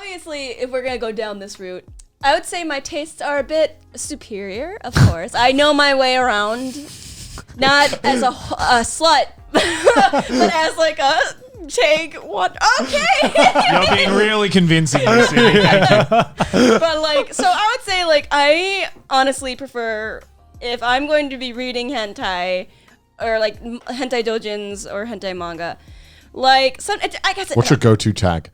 obviously, if we're gonna go down this route, I would say my tastes are a bit superior, of course. I know my way around, not as a slut, but as like a take what? Okay. You're being really convincing. Thank you. But like, so I would say like I honestly prefer if I'm going to be reading hentai or like hentai doujins or hentai manga. Like, I guess. What's your go-to tag?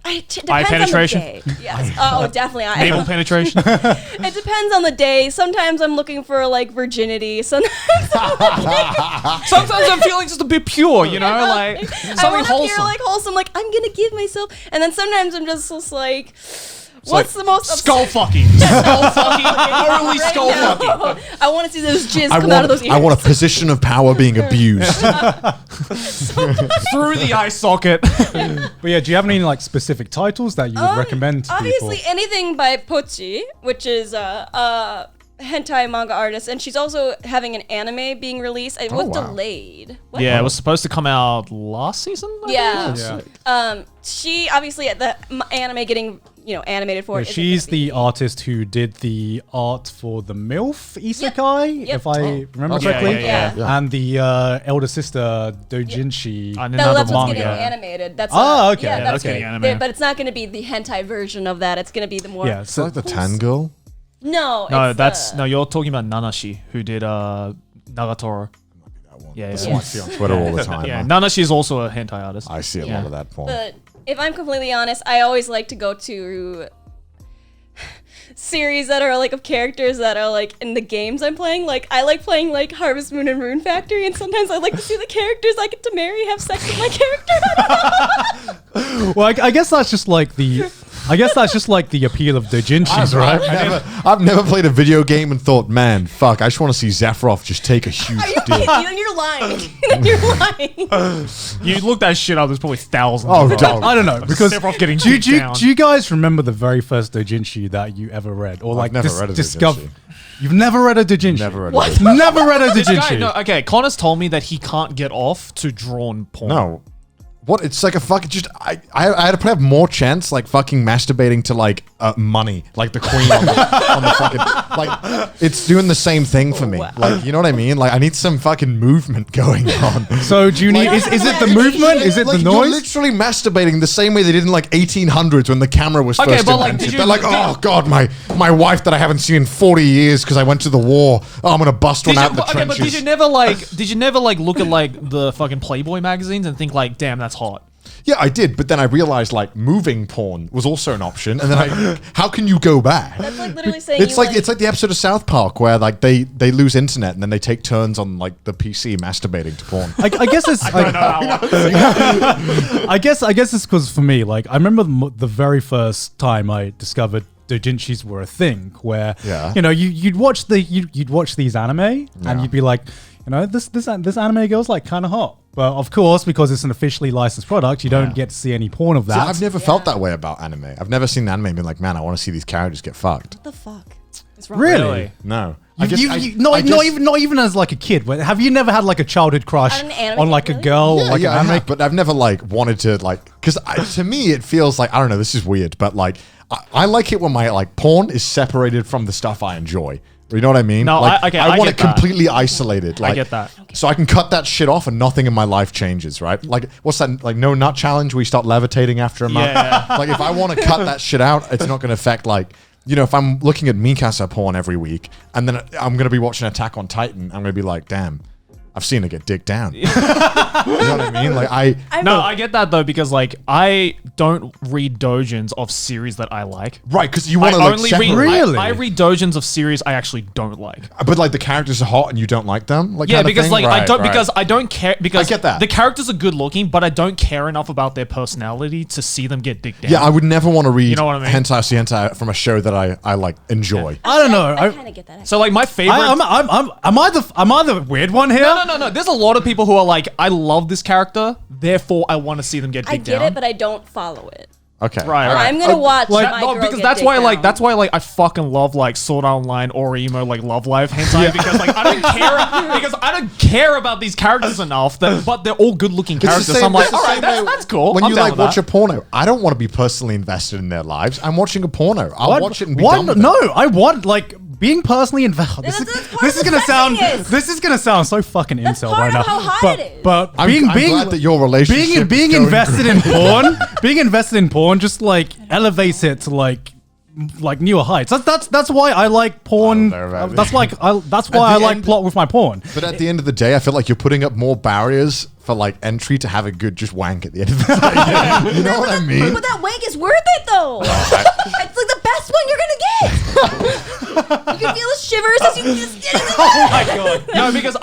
Eye penetration? On the day. Yes. Oh, definitely. Naval penetration. It depends on the day. Sometimes I'm looking for like virginity. Sometimes I'm feeling just a bit pure, you know, like something wholesome. Feel like wholesome. Like I'm gonna give myself, and then sometimes I'm just like. What's the most skull fucking? Skull fucking. Only skull fucking. I want to see those jizz come out of those ears. I want a position of power being abused through the eye socket. But yeah, do you have any like specific titles that you would recommend to obviously, people? anything by Pochi, which is a hentai manga artist, and she's also having an anime being released. It was delayed. What? Yeah, it was supposed to come out last season. She obviously at the anime getting animated for it. She's the artist who did the art for the MILF Isekai, if I remember correctly. Yeah. And the elder sister Dojinshi. That's what's getting animated. That's okay. Yeah, that's getting animated. But it's not going to be the hentai version of that. It's going to be the more. Yeah, so like the Tan Girl. No, you're talking about Nanashi, who did Nagatoro. Yeah, I see on Twitter all the time. Yeah, Nanashi is also a hentai artist. I see a lot of that porn. But if I'm completely honest, I always like to go to series that are like of characters that are like in the games I'm playing. Like I like playing like Harvest Moon and Rune Factory, and sometimes I like to see the characters I get to marry have sex with my character. Well, I guess that's just like the. appeal of doujinshis, right? I've never played a video game and thought, man, fuck, I just want to see Sephiroth just take a huge dick. You're lying. You're lying. You look that shit up. There's probably thousands. Oh, I don't know because Sephiroth getting do down. you guys remember the very first doujinshi that you ever read, or like I've never read a doujinshi. You've never read a doujinshi? Never read what? Never read a doujinshi. Okay, Connor's told me that he can't get off to drawn porn. No. What? It's like a fucking I had to have more chance like fucking masturbating to like money, like the queen on the fucking like it's doing the same thing for me. Wow. Like you know what I mean? Like I need some fucking movement going on. So do you need? Is it the movement? Is it like, the noise? You're literally masturbating the same way they did in like 1800s when the camera was first invented. They're like, oh god, my wife that I haven't seen in 40 years because I went to the war. Oh, I'm gonna bust one out in the trenches. But did you never look at like the fucking Playboy magazines and think like, damn, that's hot? Yeah, I did, but then I realized like moving porn was also an option, and then how can you go back? That's like literally saying it's like the episode of South Park where like they lose internet and then they take turns on like the PC masturbating to porn. I guess it's. I guess it's because for me, like I remember the very first time I discovered doujinshis were a thing, where you'd watch these anime and you'd be like, this anime girl's like kind of hot. But of course, because it's an officially licensed product, you don't get to see any porn of that. See, I've never felt that way about anime. I've never seen an anime and been like, man, I want to see these characters get fucked. What the fuck? What's wrong? Really? No. Not even as like a kid. Have you never had like a childhood crush on like a girl? Yeah, like an anime? I have, but I've never like wanted to like because to me it feels like I don't know. This is weird, but like I like it when my like porn is separated from the stuff I enjoy. You know what I mean? No, like, I want it completely isolated. Like, I get that. So I can cut that shit off and nothing in my life changes, right? Like, what's that? Like, no nut challenge where you start levitating after a month? Yeah. Like, if I want to cut that shit out, it's not going to affect, like, if I'm looking at Mikasa porn every week and then I'm going to be watching Attack on Titan, I'm going to be like, damn, I've seen her get dick down. You know what I mean? Like I get that though because like I don't read doujins of series that I like. Right, because you want to like separate. Really? I read doujins of series I actually don't like. But like the characters are hot and you don't like them. Like because like right, because I don't care because I get that. The characters are good looking, but I don't care enough about their personality to see them get dick down. Yeah, I would never want to read You know what I mean? hentai from a show that I like enjoy. Yeah. I don't know. I kind of get that. So like my favorite. Am I the weird one here? No. There's a lot of people who are like, I love this character, therefore I want to see them get dick down. I get it, but I don't follow it. Okay. Right. I'm gonna watch Like, my no, girl because get that's dick why down. that's why I fucking love like Sword Art Online or emo like Love Live hentai because like I don't care because I don't care about these characters enough but they're all good looking characters. So I'm like, all right, that's cool. When I'm you down like with watch that. a porno, I don't want to be personally invested in their lives. I'm watching a porno. I'll watch it and be done with No, it. I want like being personally invested. That's part This of is gonna the sound. setting is. This is gonna sound so fucking incel part right of now. how hot but, it is. but I'm being glad that your relationship being is going invested in porn, being invested in porn, just like elevates it to like newer heights. That's why I like porn. That's why I like plot with my porn. But at the end of the day, I feel like you're putting up more barriers for like entry to have a good just wank at the end of the day. You know what I mean? But that wank is worth it though. It's like the best one you're gonna get. You can feel the shivers as you just get into Oh my god. No, because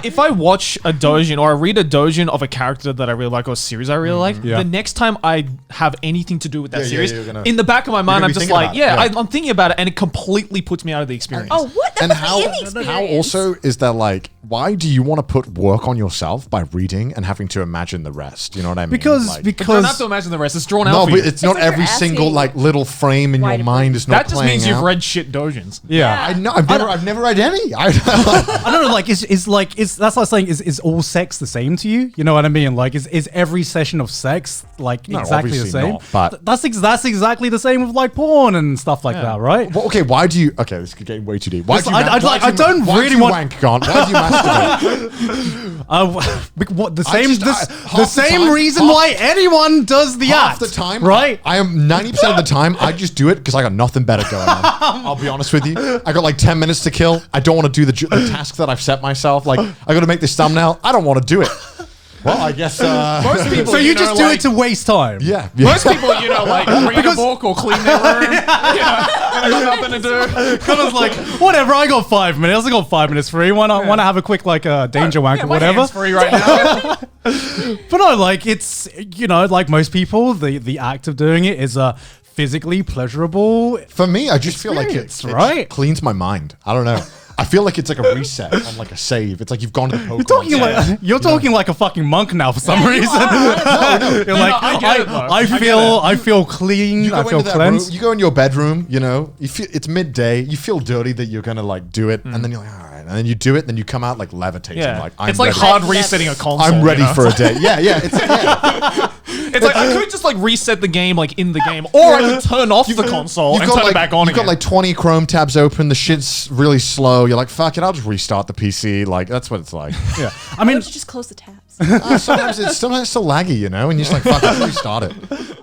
if I watch a doujin or I read a doujin of a character that I really like or a series I really like, Yeah. the next time I have anything to do with that Yeah, series, you're gonna- in the back of my mind, gonna I'm be just thinking like, about it, yeah. I'm thinking about it and it completely puts me out of the experience. Oh, what? That And must how, be in the experience. how also is there like, why do you want to put work on yourself by reading and having to imagine the rest? You know what I mean? Because Like- You don't have to imagine the rest. It's drawn out no, for but you. it's not like you're every single asking like little frame in why your to mind read. is not That just playing means you've out. read shit doujins. Yeah. I know. I've never read any. I don't know, like is that's what I'm saying. Is all sex the same to you? You know what I mean? Like is every session of sex like No, exactly the obviously same? not, but- that's exactly the same with like porn and stuff like that, right? Well, okay, why do you? Okay, this could get way too deep. Why do you? Listen, I don't why really do you want- wank, Gaunt? Why do you masturbate? What the I same just- the half the same time- reason half- why anyone does the Half act, the time, right? I am 90% of the time. I just do it because I got nothing better going on. I'll be honest with you. I got like 10 minutes to kill. I don't want to do the task that I've set myself. Like I got to make this thumbnail. I don't want to do it. Well, I guess. Most people, So you know, just do like- it to waste time. Yeah. Most people, like read a book or clean their room. They got nothing to do. Connor's like, whatever. I got 5 minutes. I got 5 minutes free. Want to have a quick like danger wank Yeah, or my whatever? hand's free right now. But no, like it's like most people, the act of doing it is physically pleasurable. For me, I just feel like Experience, it right? cleans my mind. I don't know. I feel like it's like a reset on like a save. It's like you've gone to the Pokemon. You're talking like a fucking monk now for some you reason. are, You're like, I get it, though. I feel clean. You I go feel into that room, cleansed. you go in your bedroom, you know, you feel it's midday, you feel dirty that you're gonna like do it, and then you're like, all right, and then you do it, then you come out like levitating, Yeah, like I'm it's like ready. hard resetting a console. I'm ready you know? for a day. Yeah, yeah. It's It's like I could just like reset the game like in the game, or I could turn off the console and turn it back on You've again. got like 20 Chrome tabs open. The shit's really slow. You're like, fuck it, I'll just restart the PC. Like that's what it's like. Yeah, I Why mean, don't you just close the tabs? Sometimes it's so laggy, you know, and you're just like, fuck, I'll restart it.